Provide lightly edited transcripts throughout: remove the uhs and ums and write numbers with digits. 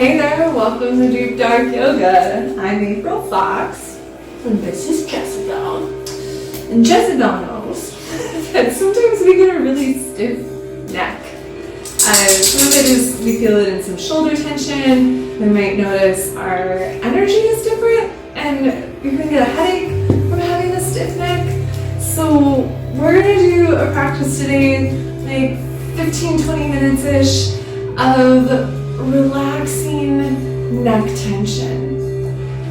Hey there, welcome to Deep Dark Yoga. I'm April Fox, and this is Jezebel. And Jezebel knows that sometimes we get a really stiff neck. Some of it is we feel it in some shoulder tension. We might notice our energy is different, and you're going to get a headache from having a stiff neck. So we're going to do a practice today, like 15-20 minutes-ish of relaxing neck tension.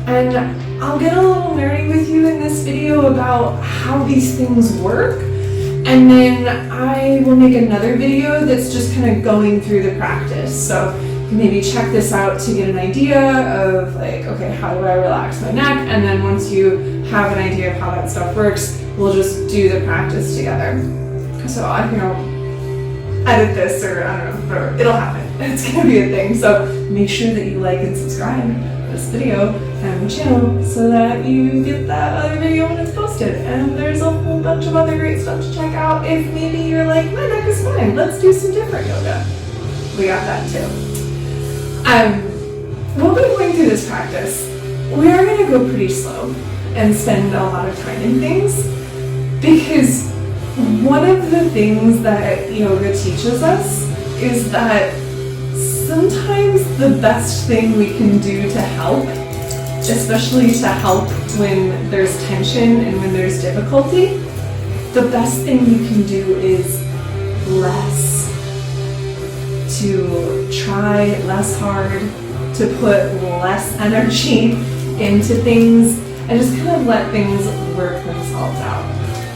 And I'll get a little nerdy with you in this video about how these things work, and then I will make another video that's just kind of going through the practice. So you can maybe check this out to get an idea of like, okay, how do I relax my neck? And then once you have an idea of how that stuff works, we'll just do the practice together. So I edit this, or I don't know, whatever, it'll happen. It's gonna be a thing. So make sure that you like and subscribe to this video and the channel so that you get that other video when it's posted. And there's a whole bunch of other great stuff to check out if maybe you're like, my neck is fine, let's do some different yoga. We got that too. We'll be going through this practice. We are gonna go pretty slow and spend a lot of time in things, because one of the things that yoga teaches us is that sometimes the best thing we can do to help, especially to help when there's tension and when there's difficulty, the best thing you can do is less. To try less hard, to put less energy into things, and just kind of let things work themselves out.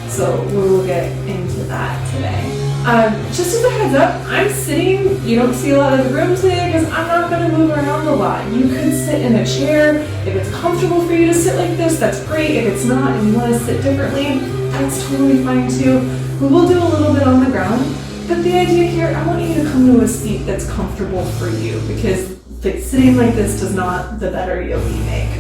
So we will get into that today. Just as a heads up, I'm sitting. You don't see a lot of the room today because I'm not going to move around a lot. You could sit in a chair. If it's comfortable for you to sit like this, that's great. If it's not and you want to sit differently, that's totally fine too. We will do a little bit on the ground, but the idea here, I want you to come to a seat that's comfortable for you, because sitting like this does not the better yogi make.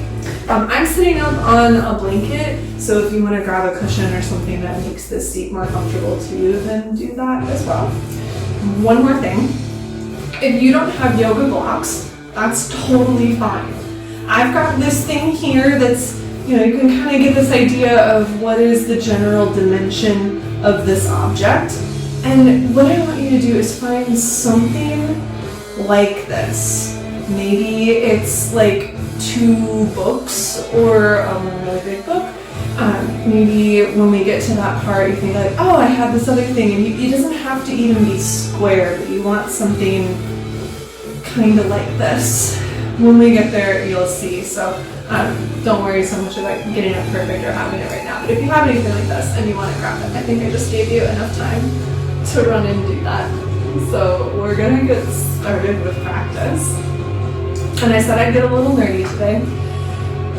I'm sitting up on a blanket, so if you want to grab a cushion or something that makes this seat more comfortable to you, then do that as well. One more thing, if you don't have yoga blocks, that's totally fine. I've got this thing here that's, you can kind of get this idea of what is the general dimension of this object. And what I want you to do is find something like this. Maybe it's like 2 books or a really big book. Maybe when we get to that part, you think like, oh, I have this other thing, and it doesn't have to even be square, but you want something kind of like this. When we get there, you'll see. So don't worry so much about getting it perfect or having it right now. But if you have anything like this and you want to grab it, I think I just gave you enough time to run and do that. So we're gonna get started with practice. And I said I'd get a little nerdy today.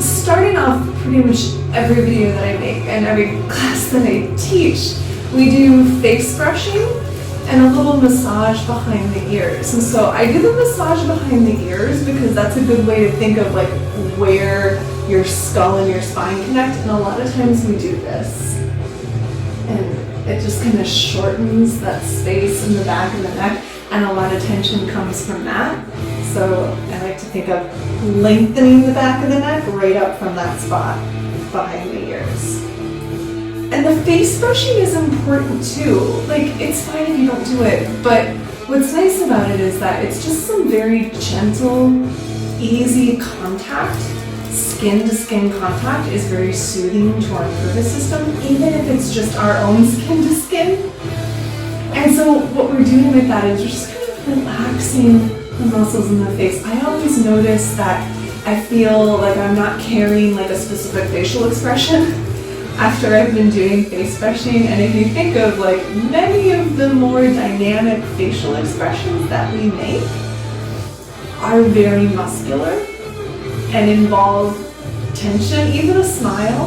Starting off pretty much every video that I make and every class that I teach, we do face brushing and a little massage behind the ears. And so I do the massage behind the ears because that's a good way to think of like where your skull and your spine connect. And a lot of times we do this. And it just kind of shortens that space in the back of the neck, and a lot of tension comes from that. So I like to think of lengthening the back of the neck right up from that spot behind the ears. And the face brushing is important too. Like, it's fine if you don't do it, but what's nice about it is that it's just some very gentle, easy contact. Skin to skin contact is very soothing to our nervous system, even if it's just our own skin to skin. And so what we're doing with that is we're just kind of relaxing the muscles in the face. I always notice that I feel like I'm not carrying like a specific facial expression after I've been doing face brushing. And if you think of like many of the more dynamic facial expressions that we make are very muscular and involve tension, even a smile,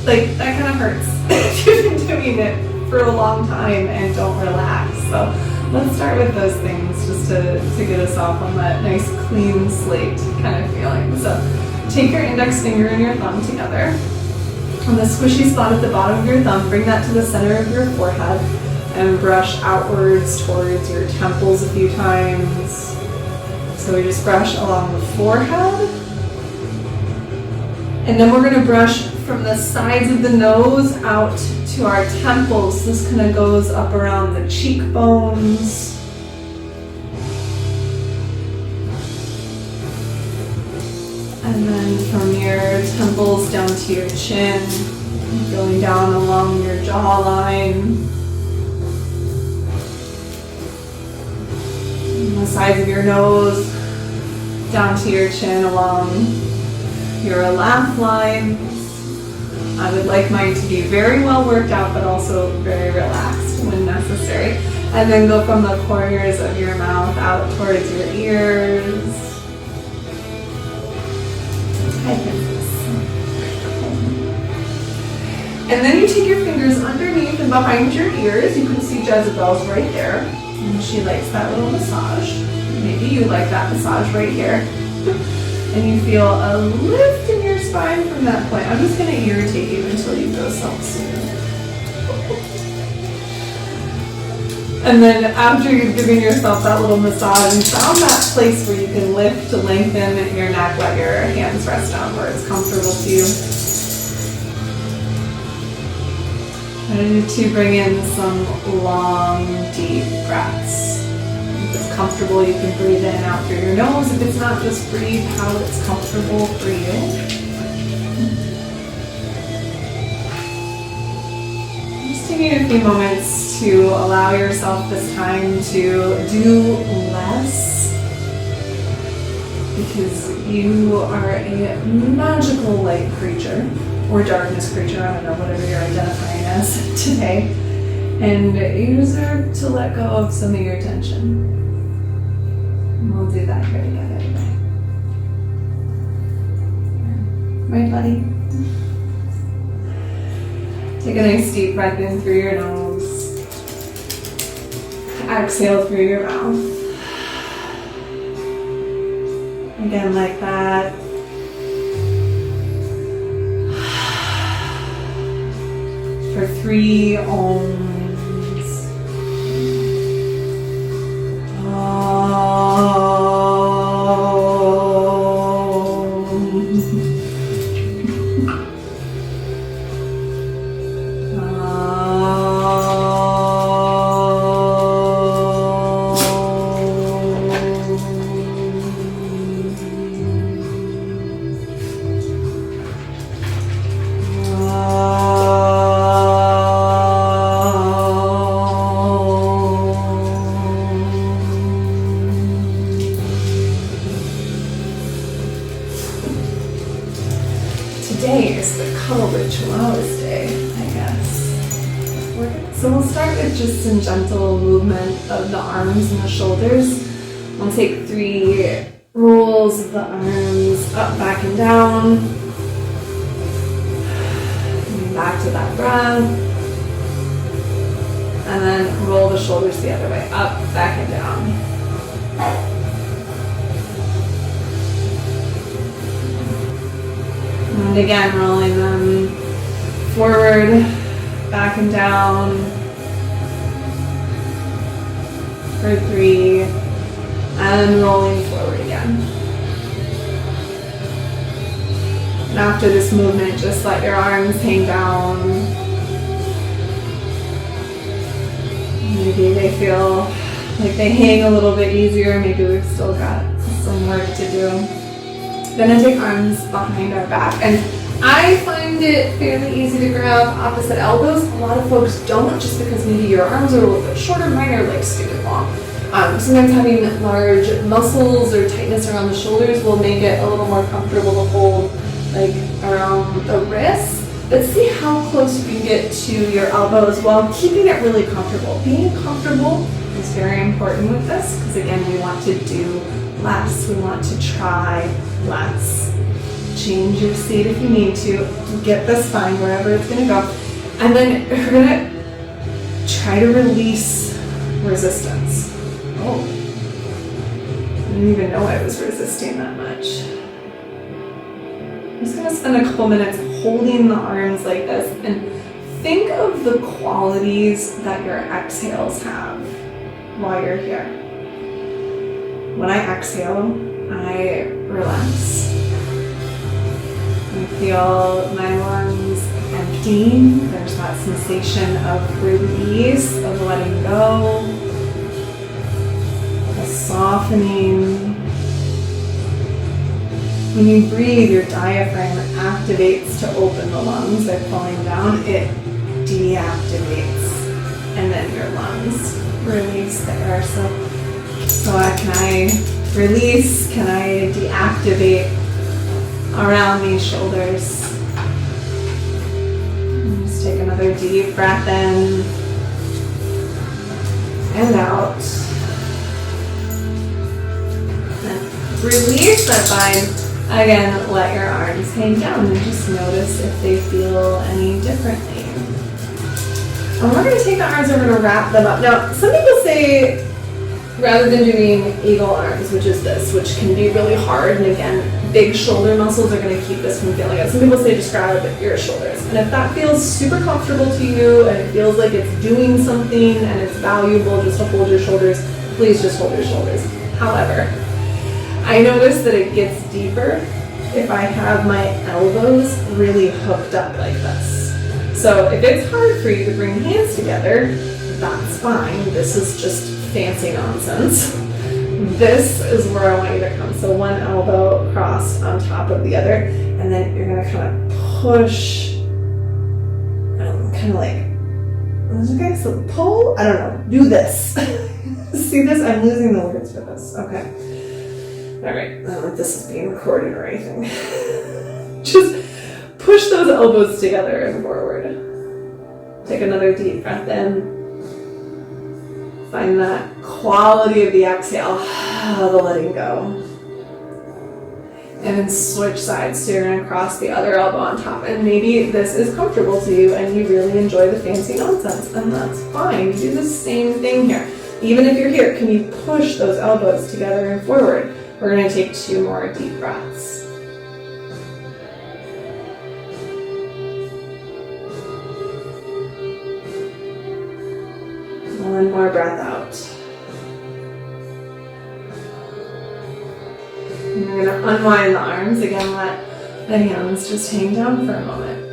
like that kind of hurts if you've been doing it for a long time and don't relax. So let's start with those things just to get us off on that nice clean slate kind of feeling. So take your index finger and your thumb together. On the squishy spot at the bottom of your thumb, bring that to the center of your forehead and brush outwards towards your temples a few times. So we just brush along the forehead. And then we're going to brush from the sides of the nose out to our temples. This kind of goes up around the cheekbones. And then from your temples down to your chin, going down along your jawline. And the sides of your nose, down to your chin along your laugh lines. I would like mine to be very well worked out, but also very relaxed when necessary. And then go from the corners of your mouth out towards your ears. And then you take your fingers underneath and behind your ears. You can see Jezebel's right there. And she likes that little massage. Maybe you like that massage right here. And you feel a lift in your spine from that point. I'm just going to irritate you until you go self-soothe. And then after you've given yourself that little massage, you found that place where you can lift to lengthen your neck, let your hands rest down where it's comfortable to you. And to bring in some long, deep breaths. If it's comfortable, you can breathe in and out through your nose. If it's not, just breathe how it's comfortable for you. Just taking a few moments to allow yourself this time to do less, because you are a magical light creature, or darkness creature, I don't know, whatever you're identifying as today. And you deserve to let go of some of your tension. And we'll do that here together today. Right, buddy? Take a nice deep breath in through your nose. Exhale through your mouth. Again, like that. For 3 ohms. Today is the cuddle ritualis day, I guess. So we'll start with just some gentle movement of the arms and the shoulders. We'll take 3 rolls of the arms up, back, and down. And back to that breath. And then roll the shoulders the other way, up, back, and down. And again, rolling them forward, back and down for 3, and rolling forward again. And after this movement, just let your arms hang down. Maybe they feel like they hang a little bit easier. Maybe we've still got some work to do. Gonna take arms behind our back, and I find it fairly easy to grab opposite elbows. A lot of folks don't, just because maybe your arms are a little bit shorter. Mine are like stupid long. Sometimes having large muscles or tightness around the shoulders will make it a little more comfortable to hold like around the wrists. But see how close you can get to your elbows while keeping it really comfortable. Being comfortable is very important with this, because again, we want to do less. We want to try less. Change your seat if you need to. Get the spine wherever it's going to go. And then we're going to try to release resistance. Oh, I didn't even know I was resisting that much. I'm just going to spend a couple minutes holding the arms like this and think of the qualities that your exhales have while you're here. when I exhale, I relax. I feel my lungs emptying. There's that sensation of release, of letting go, a softening. When you breathe, your diaphragm activates to open the lungs by pulling down. It deactivates, and then your lungs release the air. So can I release? Can I deactivate around these shoulders? And just take another deep breath in and out. And release that bind. Again, let your arms hang down and just notice if they feel any differently. And we're going to take the arms and we're going to wrap them up. Now, some people say rather than doing eagle arms, which is this, which can be really hard, and again, big shoulder muscles are going to keep this from feeling good. Some people say just grab your shoulders. And if that feels super comfortable to you and it feels like it's doing something and it's valuable just to hold your shoulders, please just hold your shoulders. However, I notice that it gets deeper if I have my elbows really hooked up like this. So if it's hard for you to bring hands together, that's fine. This is just fancy nonsense. This is where I want you to come. So one elbow crossed on top of the other, and then you're gonna kind of push, kind of like, okay, so pull, I don't know, do this. See this? I'm losing the words for this. Okay. All right, I don't know if this is being recorded or anything. Just push those elbows together and forward. Take another deep breath in. Find that quality of the exhale, the letting go. And then switch sides, so you're gonna cross the other elbow on top. And maybe this is comfortable to you and you really enjoy the fancy nonsense, and that's fine. Do the same thing here. Even if you're here, can you push those elbows together and forward? We're going to take 2 more deep breaths. One more breath out. And you're going to unwind the arms. Again, let the hands just hang down for a moment.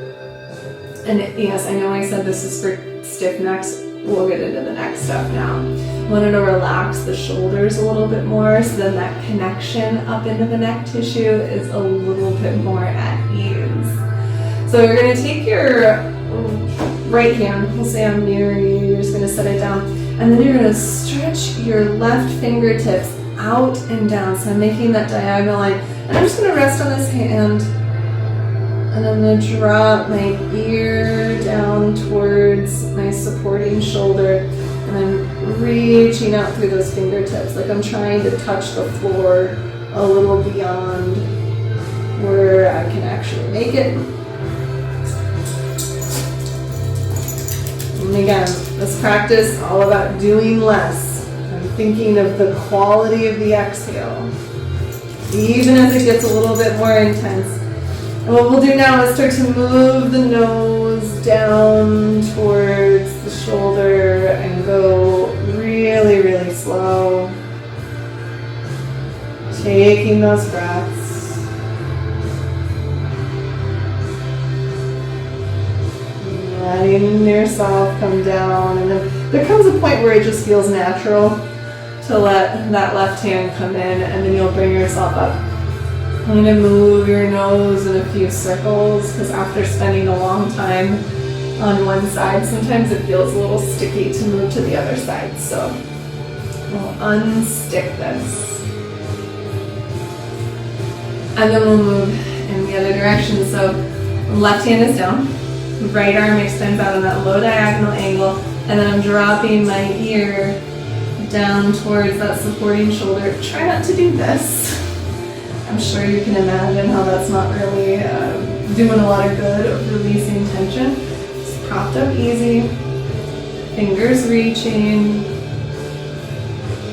And yes, I know I said this is for stiff necks. We'll get into the next step now. I wanted to relax the shoulders a little bit more, so then that connection up into the neck tissue is a little bit more at ease. So you're going to take your right hand, we'll say I'm near you, you're just going to set it down, and then you're going to stretch your left fingertips out and down. So I'm making that diagonal line, and I'm just going to rest on this hand, and I'm going to drop my ear down towards my supporting shoulder, and I'm reaching out through those fingertips, like I'm trying to touch the floor a little beyond where I can actually make it. And again, this practice, all about doing less. I'm thinking of the quality of the exhale, even as it gets a little bit more intense. And what we'll do now is start to move the nose down towards the shoulder and go really, really slow. Taking those breaths. Letting yourself come down. And then there comes a point where it just feels natural to let that left hand come in, and then you'll bring yourself up. I'm going to move your nose in a few circles, because after spending a long time on one side, sometimes it feels a little sticky to move to the other side. So we'll unstick this. And then we'll move in the other direction. So left hand is down, right arm extends out on that low diagonal angle, and then I'm dropping my ear down towards that supporting shoulder. Try not to do this. I'm sure you can imagine how that's not really doing a lot of good of releasing tension. Just propped up easy, fingers reaching,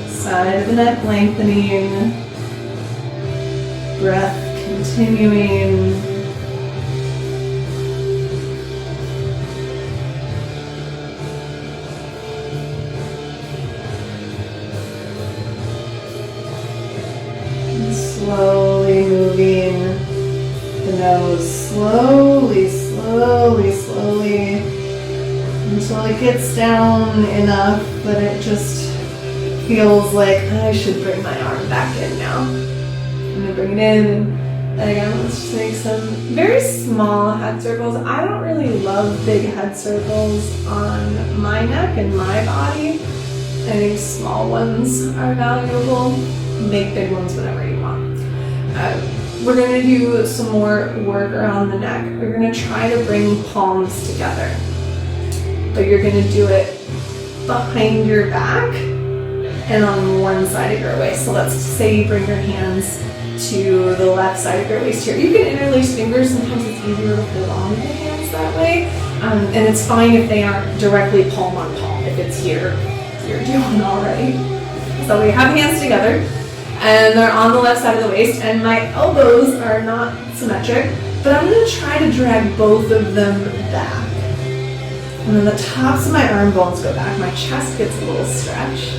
side of the neck lengthening, breath continuing. Slowly moving the nose, slowly, slowly, slowly, until it gets down enough that it just feels like I should bring my arm back in now. I'm gonna bring it in, and again, let's just make some very small head circles. I don't really love big head circles on my neck and my body. I think small ones are valuable. Make big ones whenever you want. We're going to do some more work around the neck. We're going to try to bring palms together. But you're going to do it behind your back and on one side of your waist. So let's say you bring your hands to the left side of your waist here. You can interlace fingers. Sometimes it's easier to hold on to the hands that way. And it's fine if they aren't directly palm on palm, if it's here. You're doing already. So we have hands together and they're on the left side of the waist, and my elbows are not symmetric, but I'm going to try to drag both of them back. And then the tops of my arm bones go back, my chest gets a little stretch.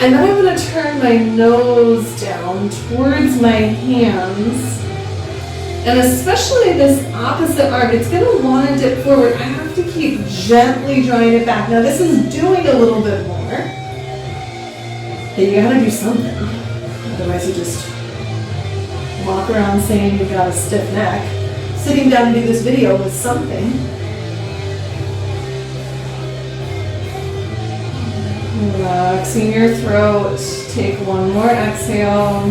And then I'm going to turn my nose down towards my hands. And especially this opposite arm, it's going to want to dip forward. I have to keep gently drawing it back. Now this is doing a little bit more. But you got to do something. Otherwise you just walk around saying you got a stiff neck. Sitting down to do this video was something. Relaxing your throat. Take one more exhale.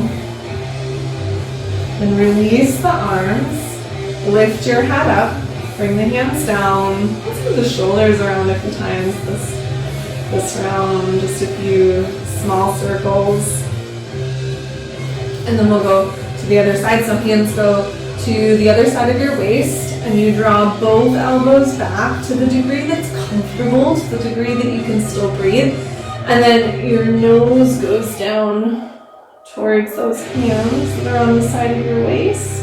Then release the arms, lift your head up, bring the hands down, let's move the shoulders around a few times, this round, just a few small circles. And then we'll go to the other side, so hands go to the other side of your waist, and you draw both elbows back to the degree that's comfortable, to the degree that you can still breathe, and then your nose goes down towards those hands that are on the side of your waist.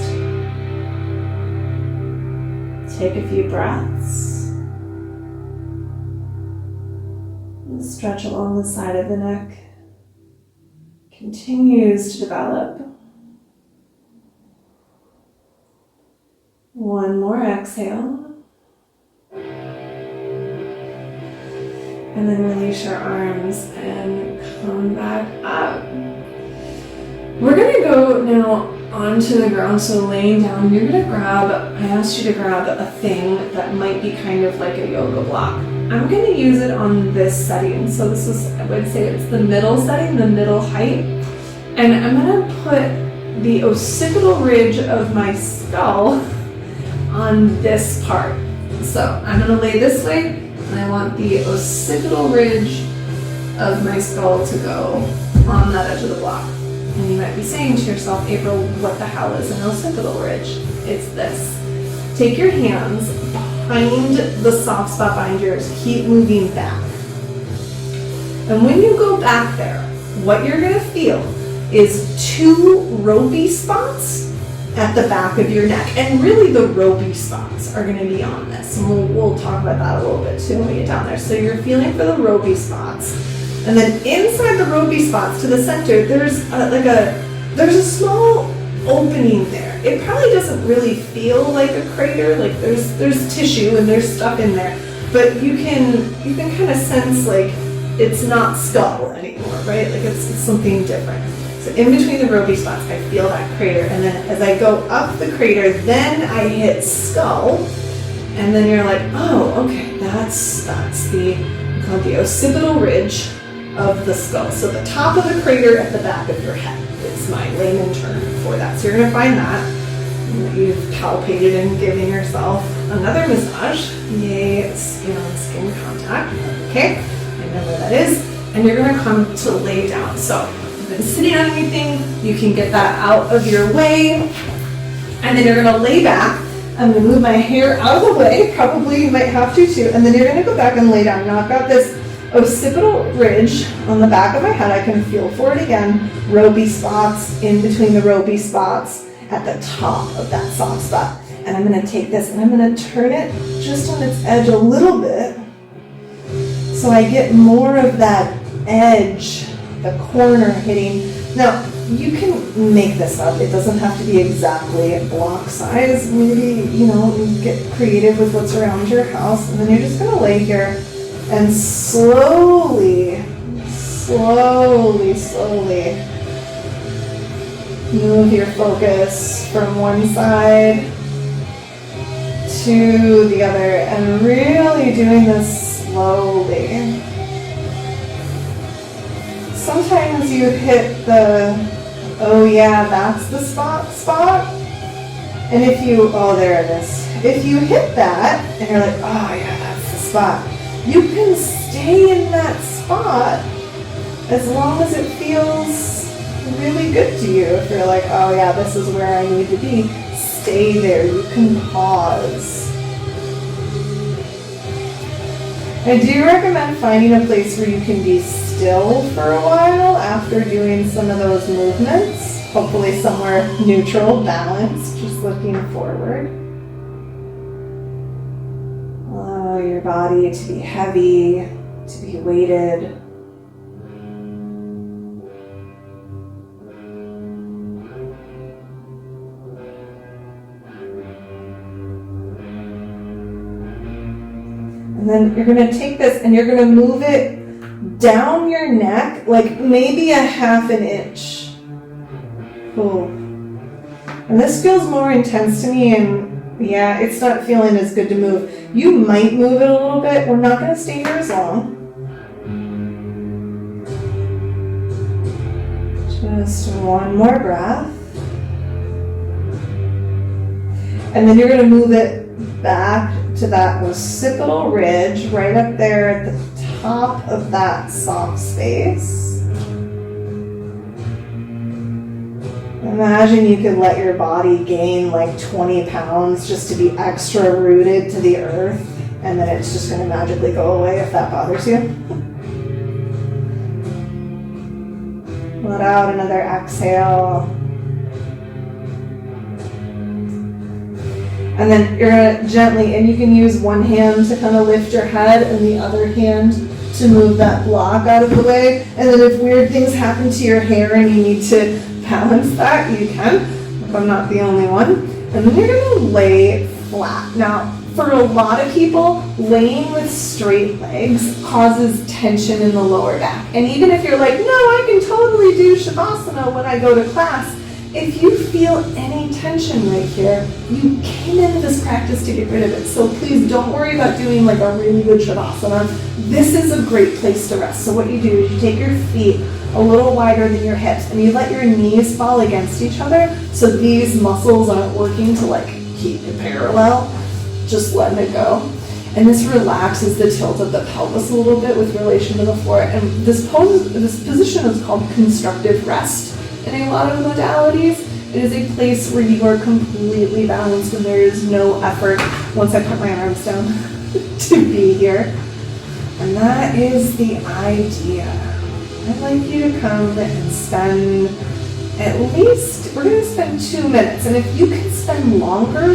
Take a few breaths. And stretch along the side of the neck. Continues to develop. One more exhale. And then release your arms and come back up. We're going to go now onto the ground, so laying down, you're going to grab, I asked you to grab a thing that might be kind of like a yoga block. I'm going to use it on this setting, so this is, I would say it's the middle setting, the middle height, and I'm going to put the occipital ridge of my skull on this part. So I'm going to lay this way, and I want the occipital ridge of my skull to go on that edge of the block. And you might be saying to yourself, April, what the hell is an occipital ridge? It's this. Take your hands behind the soft spot behind yours. Keep moving back. And when you go back there, what you're going to feel is two ropey spots at the back of your neck. And really the ropey spots are going to be on this. And we'll talk about that a little bit too when we get down there. So you're feeling for the ropey spots. And then inside the ropey spots to the center, there's a small opening there. It probably doesn't really feel like a crater, like there's tissue and there's stuff in there, but you can kind of sense like it's not skull anymore, right? Like it's something different. So in between the ropey spots, I feel that crater, and then as I go up the crater, then I hit skull, and then you're like, oh, okay, that's the occipital ridge of the skull. So the top of the crater at the back of your head is my layman term for that. So you're going to find that. You've palpated and given yourself another massage. Yay, skin on skin contact. Okay, I know where that is. And you're going to come to lay down. So if you've been sitting on anything, you can get that out of your way. And then you're going to lay back. I'm going to move my hair out of the way. Probably you might have to too. And then you're going to go back and lay down. Now I've got this occipital ridge on the back of my head. I can feel for it again. Ropey spots in between the ropey spots at the top of that soft spot. And I'm going to take this and I'm going to turn it just on its edge a little bit so I get more of that edge the corner hitting. Now, you can make this up. It doesn't have to be exactly block size. Maybe, you know, get creative with what's around your house. And then you're just gonna lay here and slowly move your focus from one side to the other, and really doing this slowly. Sometimes you hit the, oh yeah, that's the spot. And if you, oh, there it is. If you hit that, and you're like, oh yeah, that's the spot, you can stay in that spot as long as it feels really good to you. If you're like, oh yeah, this is where I need to be, stay there. You can pause. I do recommend finding a place where you can be still for a while after doing some of those movements. Hopefully somewhere neutral, balanced, just looking forward. Allow your body to be heavy, to be weighted. And then you're going to take this and you're going to move it down your neck, like maybe a ½ inch. Cool. And this feels more intense to me, and yeah, it's not feeling as good to move. You might move it a little bit. We're not going to stay here as long. Just one more breath. And then you're going to move it back to that occipital ridge right up there at the top of that soft space. Imagine you could let your body gain like 20 pounds just to be extra rooted to the earth, and then it's just going to magically go away if that bothers you. Let out another exhale. And then you're going to gently, and you can use one hand to kind of lift your head and the other hand to move that block out of the way. And then if weird things happen to your hair and you need to balance that, you can, if I'm not the only one. And then you're going to lay flat. Now, for a lot of people, laying with straight legs causes tension in the lower back. And even if you're like, no, I can totally do Shavasana when I go to class, if you feel any tension right here, you came into this practice to get rid of it. So please don't worry about doing like a really good Shavasana. This is a great place to rest. So what you do is you take your feet a little wider than your hips and you let your knees fall against each other so these muscles aren't working to like keep it parallel. Just letting it go. And this relaxes the tilt of the pelvis a little bit with relation to the floor. And this position is called constructive rest. In a lot of modalities, it is a place where you are completely balanced and there is no effort once I put my arms down to be here. And that is the idea. I'd like you to come and spend at least, we're going to spend 2 minutes. And if you can spend longer,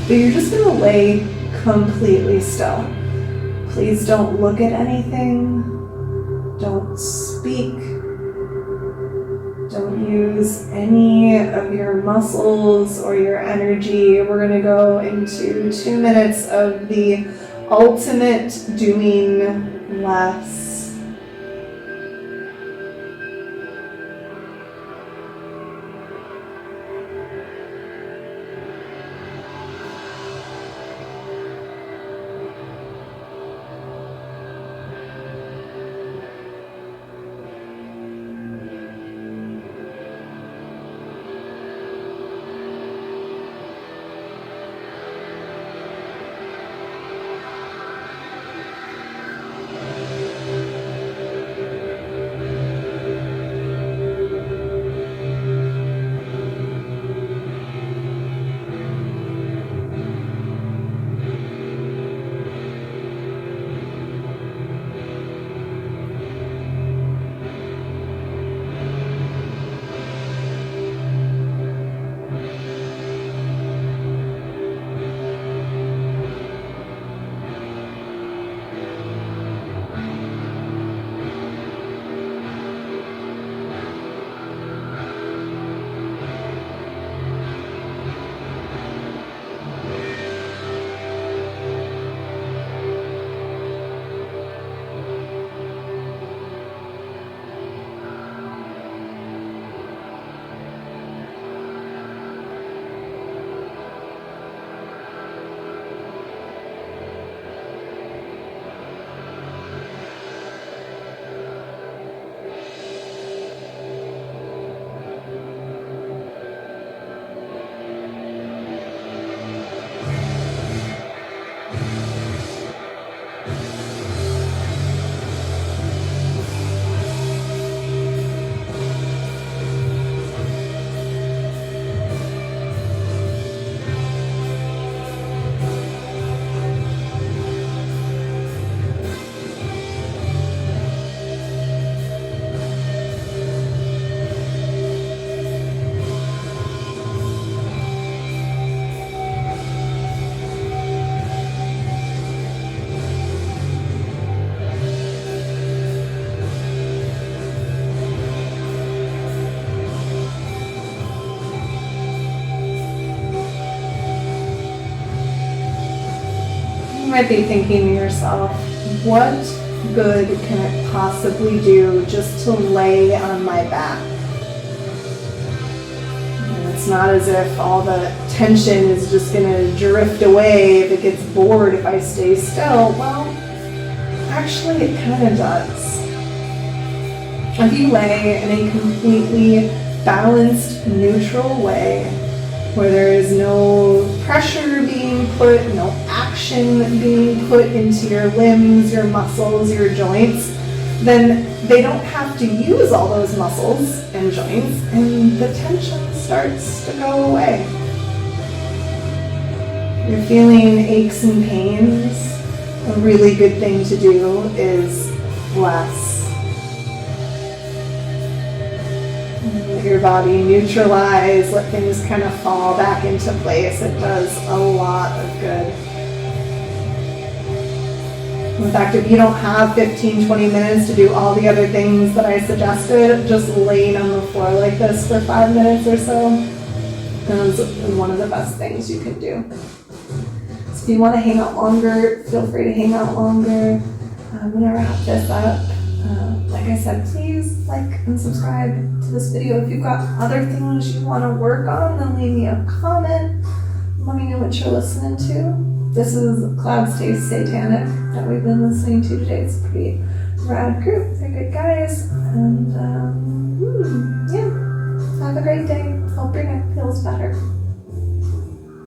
but you're just going to lay completely still. Please don't look at anything. Don't speak. Don't use any of your muscles or your energy. We're going to go into 2 minutes of the ultimate doing less. might be thinking to yourself, what good can it possibly do just to lay on my back? And it's not as if all the tension is just going to drift away if it gets bored if I stay still. Well, actually it kind of does. If you lay in a completely balanced, neutral way, where there is no pressure being put, no action being put into your limbs, your muscles, your joints, then they don't have to use all those muscles and joints, and the tension starts to go away. You're feeling aches and pains. A really good thing to do is less. Let your body neutralize, let things kind of fall back into place. It does a lot of good. In fact, if you don't have 15-20 minutes to do all the other things that I suggested, just laying on the floor like this for 5 minutes or so is one of the best things you can do. So if you want to hang out longer, feel free to hang out longer. I'm going to wrap this up. Like I said, please like and subscribe to this video. If you've got other things you want to work on, then leave me a comment. Let me know what you're listening to. This is Cloud Stays Satanic that we've been listening to today. It's a pretty rad group. They're good guys. And yeah, have a great day.